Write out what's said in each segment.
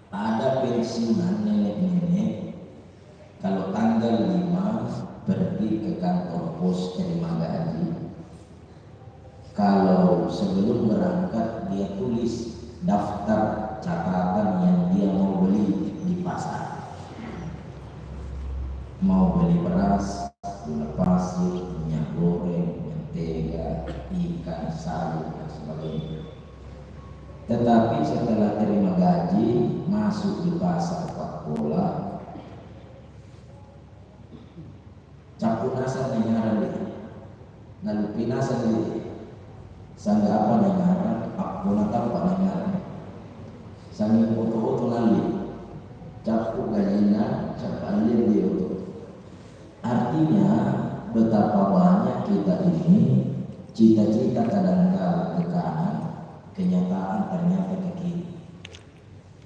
Ada pensiunan nenek-nenek kalau tanggal 5 pergi ke kantor pos terima gaji. Kalau sebelum berangkat dia tulis daftar catatan yang dia mau beli di pasar. Mau beli beras, gula pasir, minyak goreng, mentega, ikan, sayur dan sebagainya. Tetapi setelah terima gaji, masuk di pasar Pak Bola, capunasan nengaran dia, nalupinasan dia, sangga apa nengaran, Pak Bola tanpa nengaran, sangi foto-foto nali, capu gajina, capu alin dia itu. Artinya betapa banyak kita ini cita-cita kadang-kala ke kanan, kenyataan ternyata ke kiri.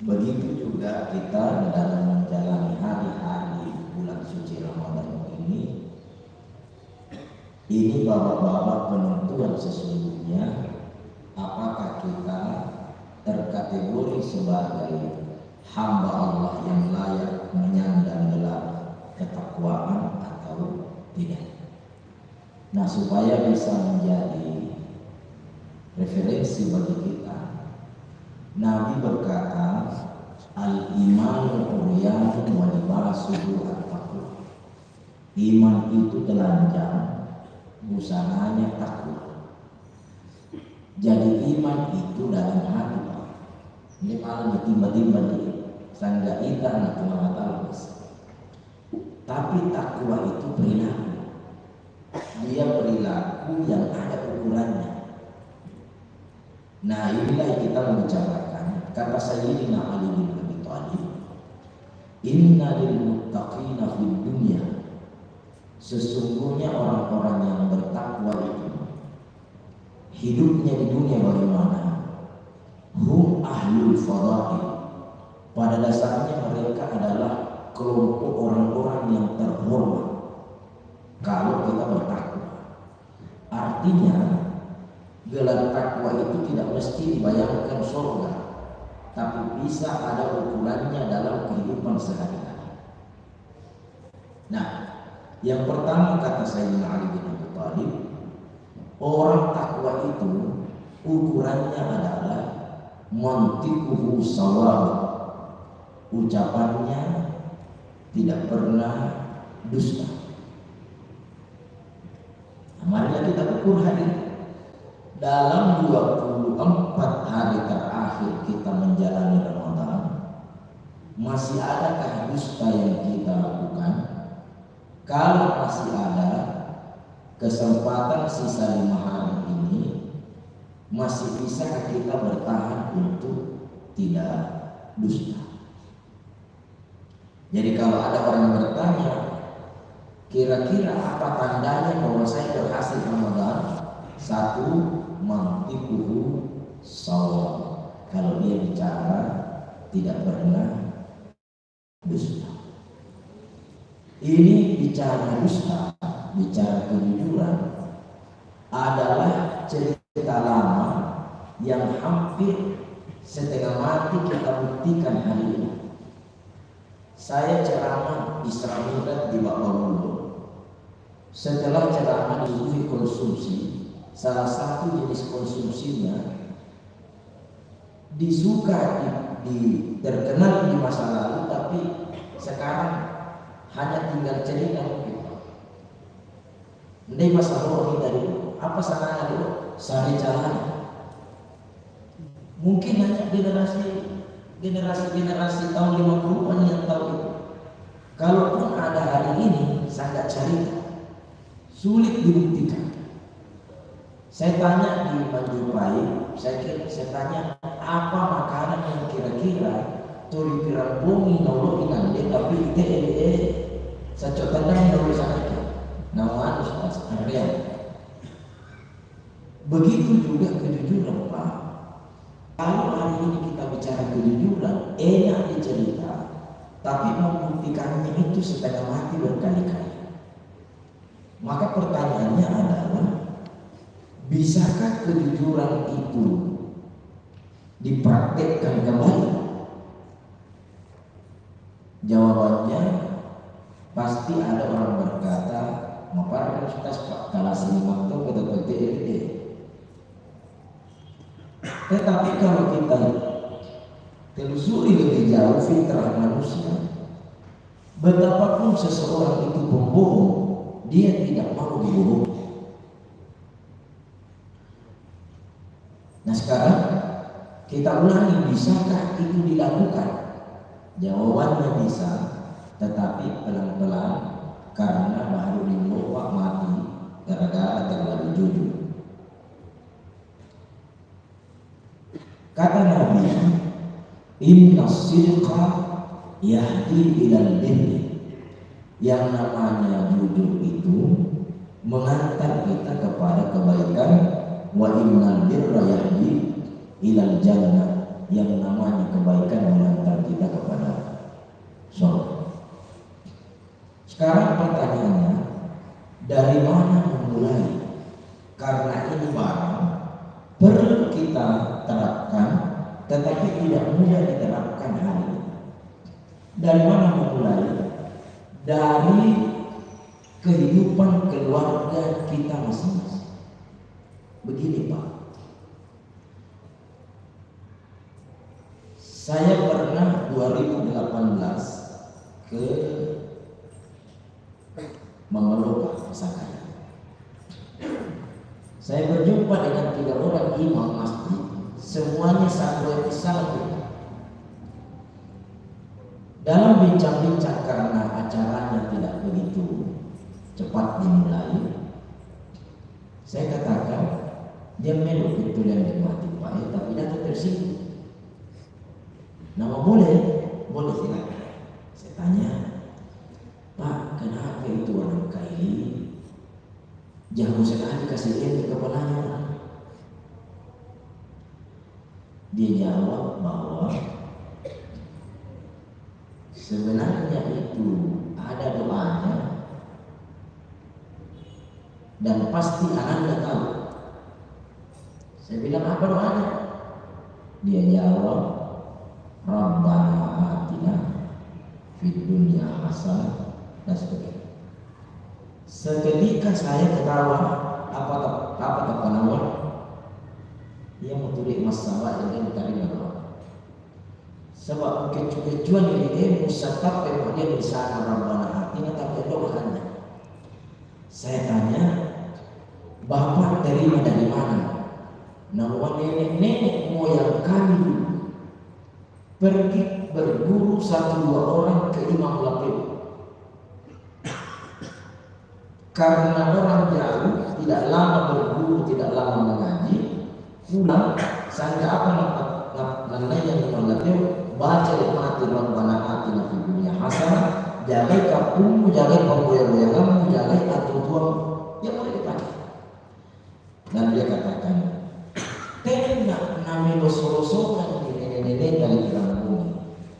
Begitu juga kita dalam menjalani hari-hari bulan suci Ramadan ini babak-babak penentuan sesungguhnya apakah kita terkategori sebagai hamba Allah yang layak menyandang gelar ketakwaan atau tidak. Nah, supaya bisa menjadi referensi bagi kita, Nabi berkata, al-imanu uryanun wa libasuhu at-taqwa. Iman itu telanjang, busananya takwa. Jadi iman itu dalam hati, Pak. Ini malah ditimba-timba dia. Sangga ita anak talbas. Tapi takwa itu perilaku. Dia perilaku yang ada ukurannya. Nah, inilah yang kita membicarakan. Kata Sayyidina Ali bin Abi Thalib, inna lil muttaqina fid dunya. Sesungguhnya orang-orang yang bertakwa itu hidupnya di dunia bagaimana? Hum ahlul fadail. Pada dasarnya mereka adalah kelompok orang-orang yang terhormat kalau kita bertakwa. Artinya gelar takwa itu tidak mesti dibayangkan surga, tapi bisa ada ukurannya dalam kehidupan sehari-hari. Nah, yang pertama kata Sayyidina Ali bin Abi Thalib, orang takwa itu ukurannya adalah mantiquhu shawab, ucapannya tidak pernah dusta. Marilah kita ukur hari ini. Dalam 24 hari terakhir kita menjalani Ramadan, masih adakah dusta yang kita lakukan? Kalau masih ada, kesempatan sisa 5 hari ini masih bisakah kita bertahan untuk tidak dusta? Jadi kalau ada orang yang bertanya, kira-kira apa tandanya bahwa saya berhasil Ramadan? Satu, mantiquhu shawab. Kalau dia bicara tidak pernah dusta. Ini bicara dusta, bicara kejujuran adalah cerita lama yang hampir setengah mati kita buktikan hari ini. Saya ceramah Isra Mi'raj di Ba'bawulu. Setelah ceramah disuguhi konsumsi, salah satu jenis konsumsinya terkenal di masa lalu, tapi sekarang hanya tinggal cerita mungkin. Ini masa lalu dari apa sananya dulu? Sari calana. Mungkin hanya generasi tahun 50-an yang tahu itu. Kalaupun ada hari ini, sangat cerita, sulit dibuktikan. Saya tanya di Majapahit, saya tanya apa makanan yang kira-kira tori pirang bumi noloki nande tapi ite sacok tandang noloki sangat nama Ustaz Arya. Begitu juga kejujuran, Pak. Kalau hari ini kita bicara kejujuran, enak dicerita, tapi membuktikannya itu setengah mati berkali-kali. Maka pertanyaannya adalah, bisakah kejujuran itu dipraktekkan kembali? Jawabannya pasti ada orang berkata, mau para universitas Pak kalah simak tuh betul-betul. Tetapi kalau kita telusuri lebih jauh fitrah manusia, betapapun seseorang itu pembohong, dia tidak mau dibohongi. Nah sekarang kita ulangi, bisakah itu dilakukan? Jawabannya bisa, tetapi pelan-pelan, karena baru dimbawa mati gara-gara terlalu jujur. Kata Nabi, inna sidqa yahdi ilal birri. Yang namanya jujur itu mengantar kita kepada kebaikan. Wa innal birra yahdi ilal jannah. Yang namanya kebaikan mengantar kita kepada surga. Sekarang pertanyaannya, dari mana memulai? Karena ini barang perlu kita terapkan, tetapi tidak mudah diterapkan hari ini. Dari mana memulai? Dari kehidupan keluarga kita masing-masing. Begini Pak, saya pernah 2018 ke Mengelola Sakaya. Saya berjumpa dengan 3 orang imam masjid, semuanya satu satu. Dalam bincang-bincang karena acaranya tidak begitu cepat dimulai, saya katakan dia meluk betul yang dimati Pak, tapi datang tersinggung. Nama boleh silakan. Saya tanya, Pak, kenapa itu orang kaya jago sekali kasih ilmu kepalanya? Dia jawab bahwa sebenarnya itu ada doanya dan pasti Anda tahu. Saya bilang, apa doanya? Dia jawab, Rabbana atina fid dunya hasanah dan sebagainya. Seketika saya ketawa, apa penawar? Dia mau tulis masalah yang tadi berdoa. Sebab kecuali dia musyarat dia bisa Rabbana atina tapi doanya. Saya tanya, Bapak terima dari mana? Nama nenek moyang kami pergi berguru 1-2 orang ke Imam Lapid. Karena orang jauh, tidak lama berguru, tidak lama mengaji, pulang sangka apa namanya Imam Lapid baca nikmati Rabbana atina fid dunya hasanah, jaga kampungmu, jaga pemboyang-boyanganmu, jaga aturan yang boleh dipakai. Dan dia katakan, tidak namanya sosok di nenek-nenek dari dalam bumi.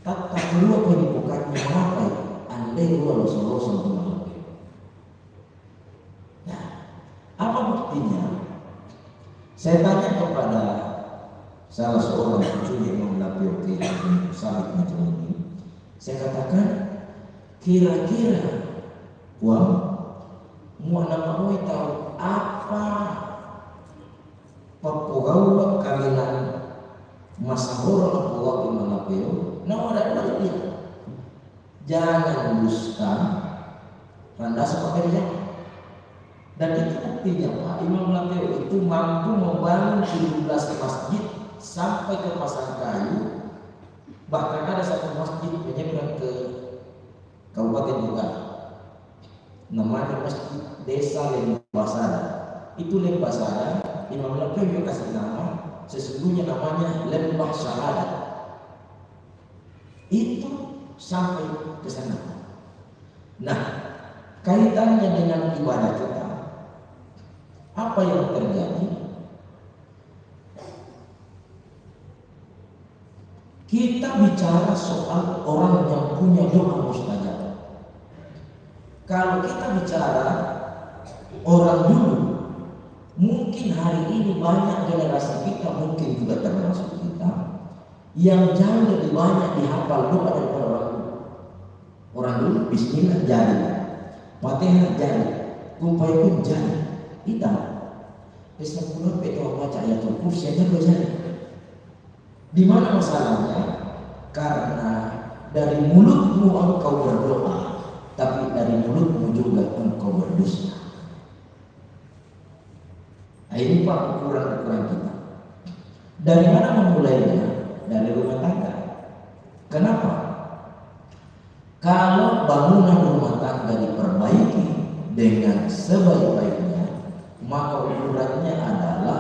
Tak keluar pendidikannya apa? Andai dua sosok itu. Nah, apa buktinya? Saya tanya kepada salah seorang cucu yang memiliki ilmu salib macam ini. Saya katakan, kira-kira uang mau nama tahu apa papugau kaminan masahur Allah imanapio nama ada dia jangan dusta randa seperti dan itu artinya Pak Imam Lapeo itu mampu membangun 17 masjid sampai ke Pasangkayu, bahkan ada satu masjid menyeberang ke Kabupaten Bogor namanya Masjid Desa Lembasada. Itu Lembasada Imam Lapeo kasih nama, sesungguhnya namanya Lembah Syahadat. Itu sampai ke sana. Nah, kaitannya dengan ibadah kita, apa yang terjadi? Kita bicara soal orang yang punya doa mustajab. Kalau kita bicara orang dulu, mungkin hari ini banyak generasi kita, mungkin juga termasuk kita, yang jauh lebih banyak dihafal doa daripada orang dulu. Orang dulu bismillah jadi, Fatihah jadi, kumpai pun jadi. Hitam. Bisa pula betul baca ayatul kursi aja belum jadi. Di mana masalahnya? Karena dari mulutmu engkau berdoa, tapi dari mulutmu juga engkau berdusta. Nah, ini Pak ukuran kita. Dari mana memulainya? Dari rumah tangga. Kenapa? Kalau bangunan rumah tangga diperbaiki dengan sebaik-baiknya, maka ukurannya adalah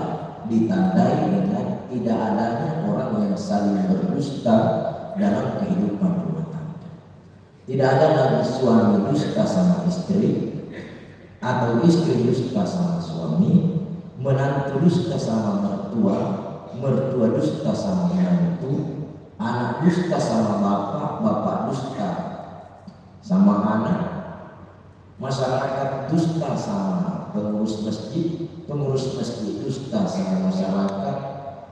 ditandai dengan tidak adanya orang yang saling berdusta dalam kehidupan rumah tangga. Tidak ada lagi suami dusta sama istri, atau istri dusta sama suami, menantu dusta sama mertua, mertua dusta sama menantu, anak dusta sama bapak, bapak dusta sama anak, masyarakat dusta sama pengurus masjid, pengurus masjid dusta sama masyarakat,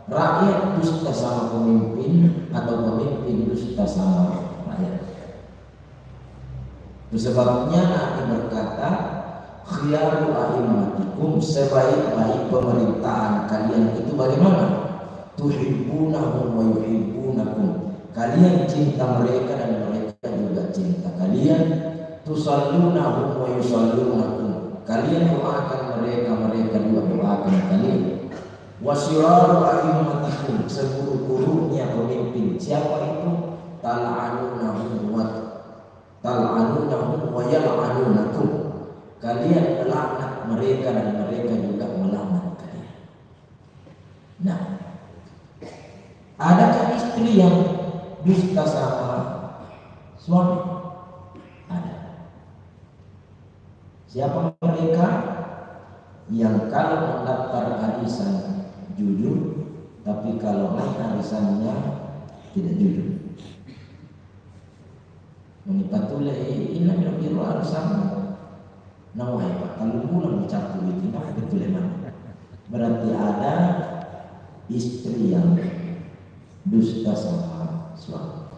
rakyat dusta sama pemimpin, atau pemimpin dusta sama rakyat. Itu sebabnya Nabi berkata, khiyaru a'immatikum, sebaik-baik pemerintahan kalian itu bagaimana? Tuhibbunahum wa yuhibbunakum, kalian cinta mereka dan mereka juga cinta kalian. Tusallunahum wa yusallunakum, kalian doakan mereka, mereka juga doakan kalian. Wasyiraru a'immatikum, seburuk-buruknya pemimpin siapa itu? Tal'anunahum wa yal'anunakum, kalian melaknat mereka dan mereka juga melaknat kalian. Nah, adakah istri yang dusta sama suami? Ada. Siapa mereka? Yang kalau mendaftar arisan jujur, tapi kalau naik arisannya tidak jujur. Menipatule ina biru arisan nawai Pak, kalau bulan dicatu itu nah betul mana? Berarti ada istri yang dusta sama suami.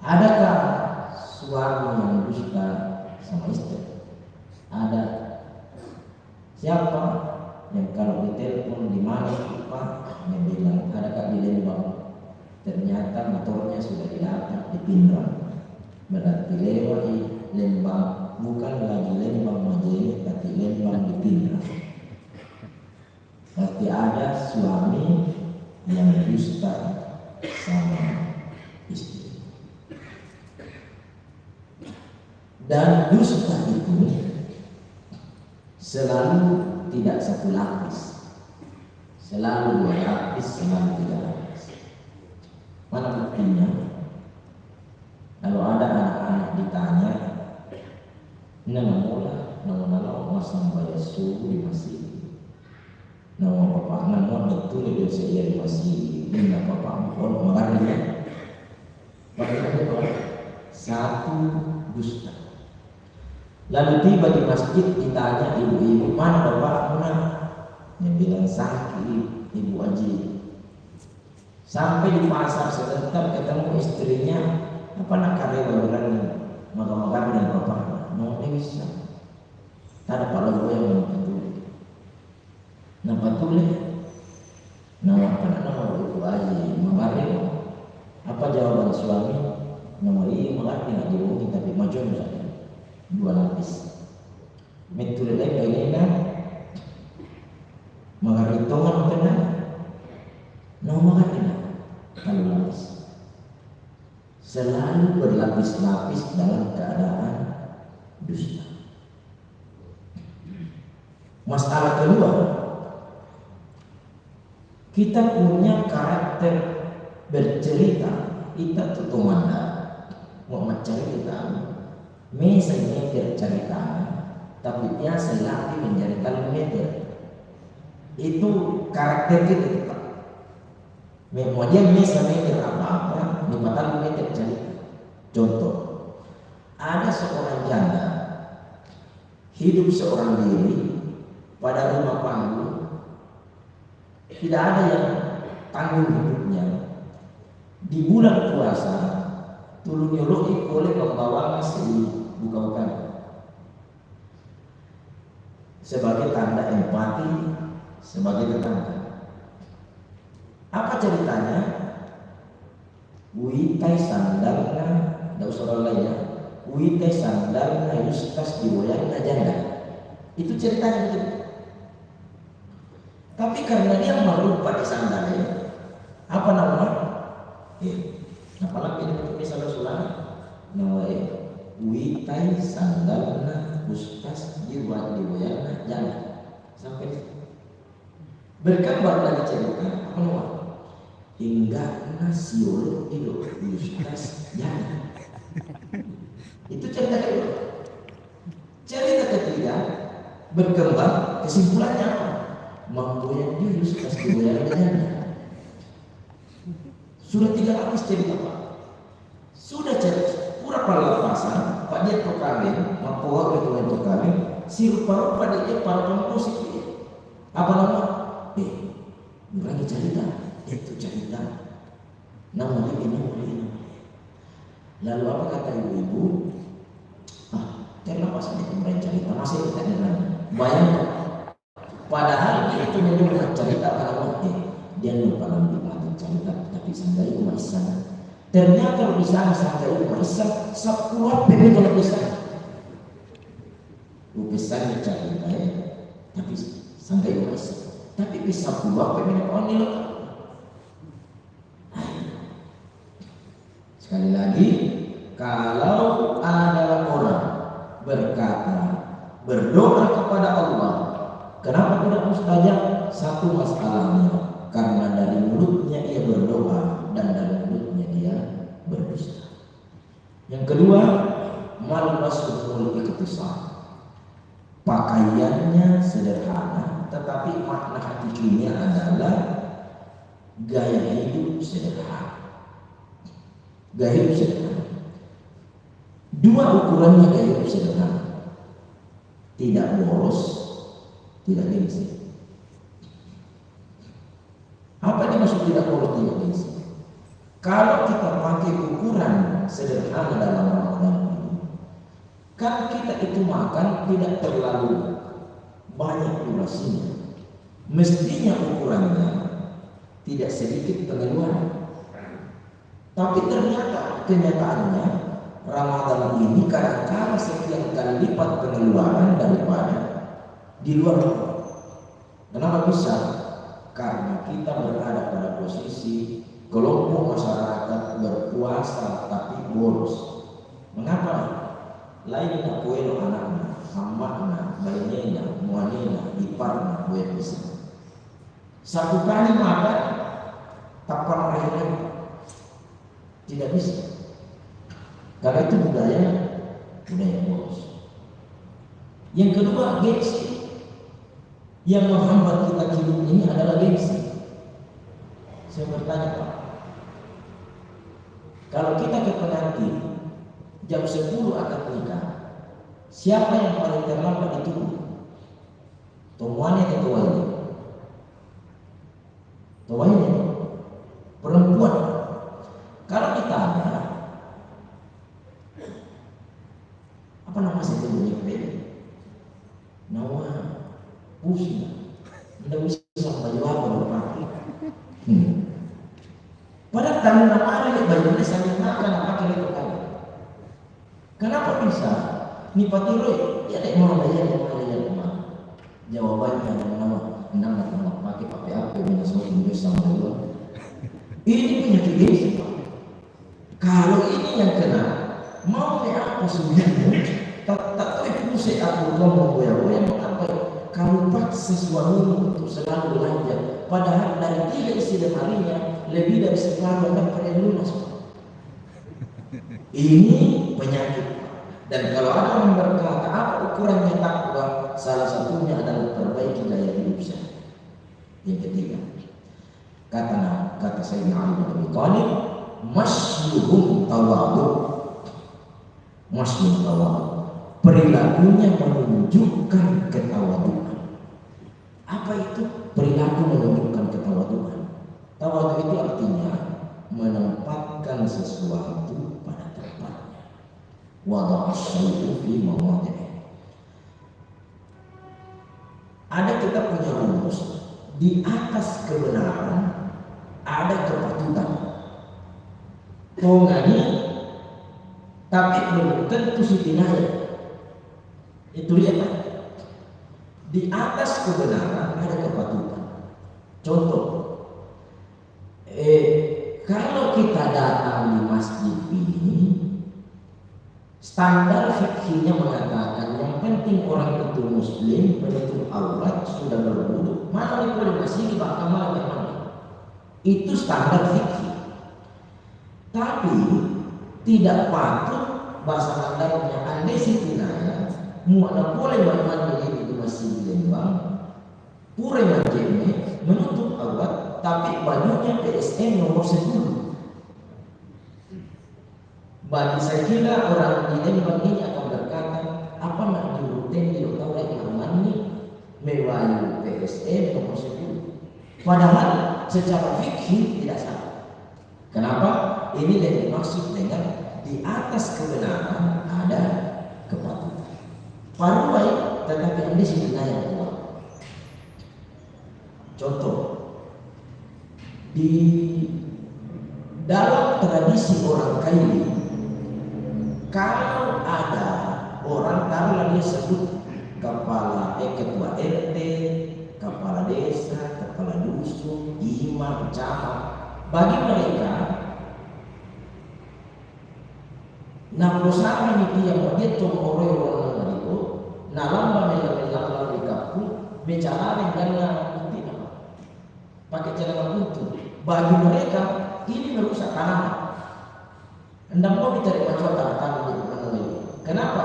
Adakah suami yang dusta sama istri? Ada. Siapa yang kalau ditelepon di mana Pak, dia bilang adakah di Lembang? Ternyata motornya sudah didapat di Pindrang. Berarti lewat di Lembang, bukan lagi Lembang Majene, tapi Lembang di Pindrang. Berarti ada suami yang dusta sama istri. Dan dusta itu selalu tidak satu lapis, selalu dua lapis, selalu tiga lapis. Mana buktinya? Kalau ada anak-anak ditanya, nama mula, nama masang bayar subuh di masjid. Nama bapak nama betul dia saya di masjid. Nama bapak mohon mengartinya. Bagaimana? Satu dusta. Lalu tiba di masjid ditanya ibu-ibu, mana bapak mana? Dia bilang sakit ibu Haji. Sampai di pasar sebentar ketemu istrinya, apa nak karya berani makan-makan dengan bapak? No, ini bisa. Ada kalau gue yang betul. Nah betul ya. Nama ibu Haji, mengalir. Apa jawaban suami? Nama ini mengalir tidak diomongin tapi maju saja. Dua lapis. Metode lain bagaimana? Mengaritoman benar. Nomor tidak. Kalau lapis. Selalu berlapis-lapis dalam keadaan dusta. Masalah kedua, kita punya karakter bercerita. Kita tuh komanda mau mencerita. Misalnya cerita, tapi dia selalu menjadikan media. Itu karakter kita Pak. Kemudian misalnya apa-apa, dipatang media cerita. Contoh, ada seorang janda hidup seorang diri pada rumah panggung, tidak ada yang tanggung hidupnya. Di bulan puasa tulung nyolok boleh membawa si buka-bukaan sebagai tanda empati, sebagai tetangga. Apa ceritanya? Witai sandalna, tidak usah orang lain ya. Witai sandalna yustas diwoyangna janda. Itu ceritanya begitu. Tapi karena dia merupa di sandalnya, apa namanya? Apalagi ini misalnya sulana, namanya witai sandalna yustas diwoyangna janda. Sampai berkabar lagi cerita apa namanya? Hingga nasiul itu yustas janda. Itu cerita kedua. Cerita ketiga berkembang, kesimpulannya apa? Mempunyai dia yustas diwoyangna janda. Sudah 3 lapis cerita Pak. Sudah cerita pura palapasan, Pak dia kawin, mapoa gitu untuk kawin, si rupa-rupa dia para pemposik dia. Apa nama? Lagi cerita, itu cerita. Nama dia ini. Lalu apa kata ibu-ibu? Kenapa saja kemarin cerita masih kita dengar? Bayangkan, padahal dia itu mendengar cerita pada dia lupa nanti mati cerita, tapi sampai umat sana. Ternyata di sana sampai umat sana, sepuluh bebek kalau bisa. Besarnya cerita tapi sampai umat sana. Tapi bisa buat bebek orang ini. Sekali lagi, kalau ada orang berkata, berdoa kepada Allah, kenapa tidak mustajab? Satu masalahnya, karena dari mulutnya ia berdoa dan dari mulutnya dia berdusta. Yang kedua, malbasuhul iktisad, pakaiannya sederhana, tetapi makna hakikinya adalah gaya hidup sederhana. Gaya hidup sederhana. 2 ukurannya gaya hidup sederhana. Tidak boros, tidak gengsi. Apa yang maksud tidak boros, tidak gengsi? Kalau kita pakai ukuran sederhana dalam Ramadan ini, kan kita itu makan tidak terlalu banyak durasinya. Mestinya ukurannya tidak sedikit pengeluaran. Tapi ternyata kenyataannya Ramadan ini kadang-kadang sekian kali lipat pengeluaran daripada di luar Ramadan. Kenapa bisa? Karena kita berada pada posisi kelompok masyarakat berpuasa tapi boros. Mengapa? Lainnya kuelo anaknya, hamakna, bayinya, muanina, iparna, buat bisa. Satu kali makan, tapar akhirnya tidak bisa. Karena itu budaya boros. Yang kedua, gengsi. Yang menghambat kita hidup ini adalah gengsi. Saya bertanya Pak, kalau kita ke pengantin jam 10 akan nikah, siapa yang paling terlambat ditunggu? Tuannya atau tuannya? Tuannya, perempuan. Kalau ditanya, apa nama saya punya beda? Nama pusing, tidak bisa baju apa berpakai. Padahal tamu nama ada bajunya sambil makan pakai itu kan. Kenapa bisa? Ni patiroy, ya dek mau bayar rumah. Jawabannya nama pakai apa? Minus sama dulu. Ini penyakit gengsi Pak. Kalau ini yang kena, mau apa sebenarnya? Tak pusing aku ngomong boya-boya mengapa kamu paksa suamimu untuk selalu belanja, padahal dari 3 isi lemarinya lebih dari separuh dapat yang lunas. Ini penyakit. Dan kalau ada orang berkata apa ukurannya takwa, salah satunya adalah perbaiki gaya hidup saya. Yang ketiga, kata Sayyidina Ali bin Abi Thalib, masyuhum tawadu. Masyuhum tawadu, perilakunya menunjukkan ketawaduan. Apa itu perilaku menunjukkan ketawaduan? Tawadu itu artinya menempatkan sesuatu pada tempatnya. Wada'a syai'u fi mawadhi'i. Ada kita punya rumus, di atas kebenaran ada kepatutan. Tongani tapi belum tentu sitinaya. Itu lihat, di atas kebenaran ada kepatutan. Contoh, kalau kita datang di masjid ini, standar fikihnya mengatakan yang penting orang itu muslim, menutup aurat, sudah berwudu, mana boleh masih bahkan malam mandi. Itu standar fikih. Tapi tidak patut bahasa standarnya andai sitinaya muana boleh mandi di masjid Lembang, pure majene menutup aurat, tapi bajunya PSN nomor 10. Bagi saya kira orang di Lembang ini akan berkata, apa nak dirutin di tahu lagi mandi mewayu PSN nomor 10. Padahal secara fikih tidak salah. Kenapa? Ini yang dimaksud dengan di atas kebenaran ada kepatutan. Paru baik, tetapi ini sebenarnya yang kuat. Contoh, di dalam tradisi orang Kaili, kalau ada orang taruhlah dia sebut kepala ketua RT, kepala desa, kepala dusun, imam, camat, bagi mereka naposama itu yang dia tongore orang itu nalamba melalui di kampung bicara dengan putih pakai celana putih. Bagi mereka ini merusak tanaman. Hendak mau dicari macam tanaman ini. Kenapa?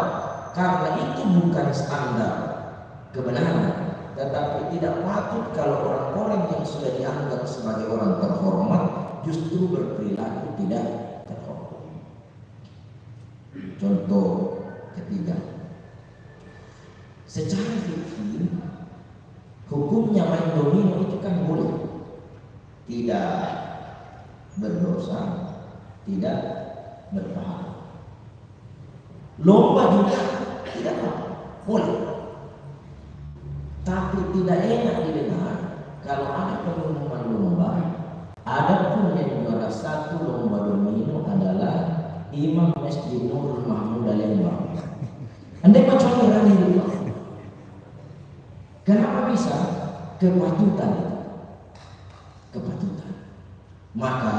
Karena itu bukan standar kebenaran. Tetapi tidak patut kalau orang-orang yang sudah dianggap sebagai orang terhormat justru berperilaku tidak terhormat. Contoh ketiga, secara fikih hukumnya main domino itu kan boleh, tidak berdosa, tidak berpahala. Lomba juga tidak boleh. Tapi tidak enak didengar kalau ada pengumuman lomba, ada pun yang juara satu lomba domino adalah Imam Masjid Nurul Mahmud Lembang. Andai macam orang ini, kenapa bisa? Kepatutan itu. Kepatutan. Maka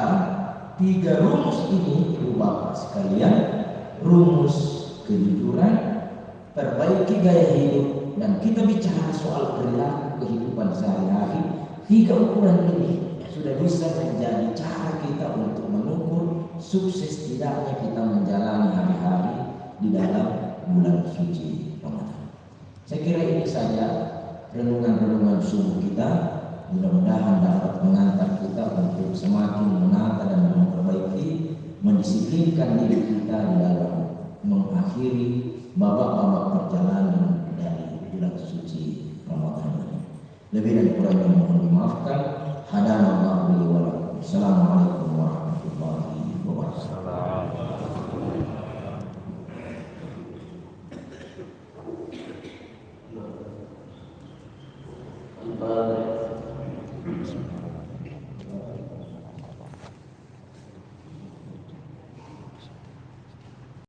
3 rumus ini ibu bapak sekalian, rumus kejujuran, perbaiki gaya hidup, dan kita bicara soal perilaku kehidupan sehari-hari. 3 ukuran ini sudah bisa menjadi cara kita untuk mengukur sukses tidaknya kita menjalani hari-hari di dalam bulan suci Ramadan. Saya kira ini saja renungan-renungan subuh kita. Mudah-mudahan dapat mengantar kita untuk semakin menata dan memperbaiki, mendisiplinkan diri kita di dalam mengakhiri babak-babak perjalanan dari bulan suci Ramadan ini. Lebih dan kurangnya mohon dimaafkan. Hadanallahu li wa